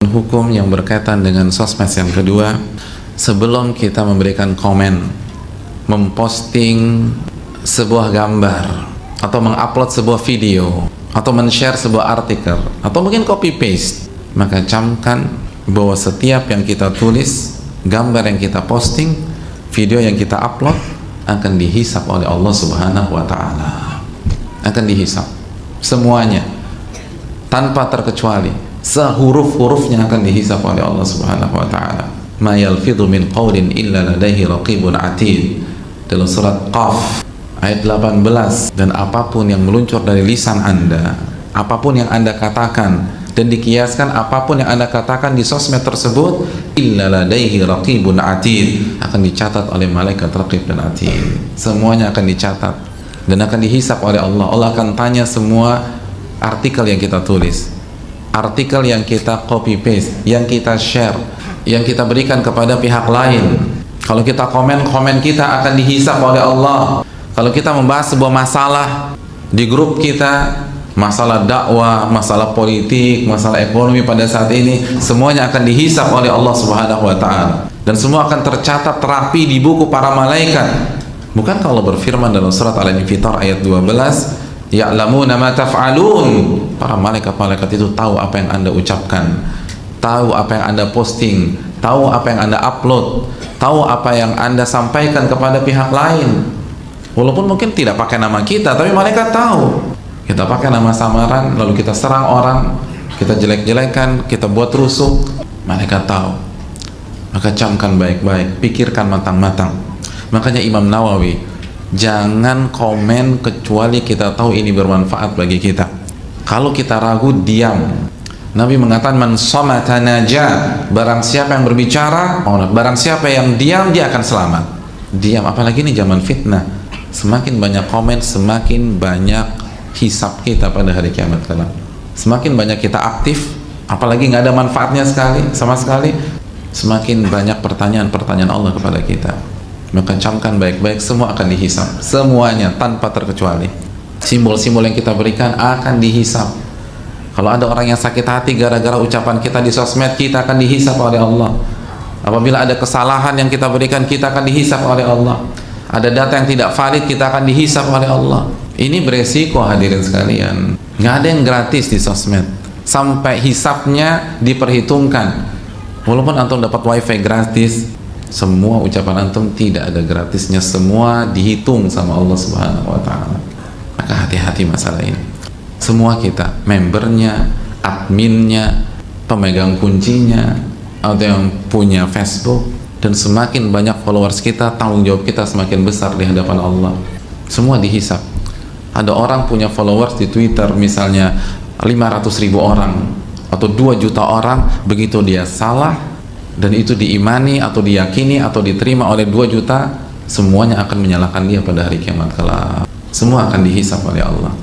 Hukum yang berkaitan dengan sosmed yang kedua, sebelum kita memberikan komen, memposting sebuah gambar atau mengupload sebuah video atau men-share sebuah artikel atau mungkin copy paste, maka camkan bahwa setiap yang kita tulis, gambar yang kita posting, video yang kita upload akan dihisap oleh Allah Subhanahu wa Ta'ala. Akan dihisap semuanya tanpa terkecuali, sehuruf-hurufnya akan dihisap oleh Allah Subhanahu wa Ta'ala. Ma yalfidhu min qawlin illa ladaihi raqibun atid, dalam surat Qaf ayat 18. Dan apapun yang meluncur dari lisan Anda, apapun yang Anda katakan, dan dikiaskan apapun yang Anda katakan di sosmed tersebut, illa ladaihi raqibun atid, akan dicatat oleh malaikat raqib dan atid. Semuanya akan dicatat dan akan dihisap oleh Allah. Allah akan tanya semua artikel yang kita tulis, artikel yang kita copy paste, yang kita share, yang kita berikan kepada pihak lain. Kalau kita komen kita akan dihisap oleh Allah. Kalau kita membahas sebuah masalah di grup kita, masalah dakwah, masalah politik, masalah ekonomi pada saat ini, semuanya akan dihisap oleh Allah Subhanahu wa Ta'ala, dan semua akan tercatat terapi di buku para malaikat. Bukan kalau berfirman dalam surat Al-Infitar ayat 12, ya'lamuna ma taf'alun, para malaikat-malaikat itu tahu apa yang Anda ucapkan, tahu apa yang Anda posting, tahu apa yang Anda upload, tahu apa yang Anda sampaikan kepada pihak lain. Walaupun mungkin tidak pakai nama kita, tapi malaikat tahu. Kita pakai nama samaran, lalu kita serang orang, kita jelek-jelekan, kita buat rusuh, malaikat tahu. Maka camkan baik-baik, pikirkan matang-matang. Makanya Imam Nawawi, jangan komen kecuali kita tahu ini bermanfaat bagi kita. Kalau kita ragu, diam. Nabi mengatakan, man somata naja, barang siapa yang berbicara, barang siapa yang diam, dia akan selamat. Diam, apalagi ini zaman fitnah. Semakin banyak komen, semakin banyak hisab kita pada hari kiamat kelak. Semakin banyak kita aktif, apalagi nggak ada manfaatnya sama sekali, semakin banyak pertanyaan-pertanyaan Allah kepada kita. Maka camkan baik-baik, semua akan dihisab, semuanya tanpa terkecuali. Simbol-simbol yang kita berikan akan dihisab. Kalau ada orang yang sakit hati gara-gara ucapan kita di sosmed, kita akan dihisab oleh Allah. Apabila ada kesalahan yang kita berikan, kita akan dihisab oleh Allah. Ada data yang tidak valid, kita akan dihisab oleh Allah. Ini beresiko, hadirin sekalian. Nggak ada yang gratis di sosmed. Sampai hisabnya diperhitungkan. Walaupun antum dapat wifi gratis, semua ucapan antum tidak ada gratisnya, semua dihitung sama Allah Subhanahu wa Ta'ala. Maka hati-hati masalah ini. Semua kita, membernya, adminnya, pemegang kuncinya, atau yang punya Facebook, dan semakin banyak followers kita, tanggung jawab kita semakin besar di hadapan Allah. Semua dihisab. Ada orang punya followers di Twitter misalnya 500.000 orang atau 2 juta orang, begitu dia salah dan itu diimani atau diyakini atau diterima oleh 2 juta, semuanya akan menyalahkan dia pada hari kiamat kelak. Semua akan dihisab oleh Allah.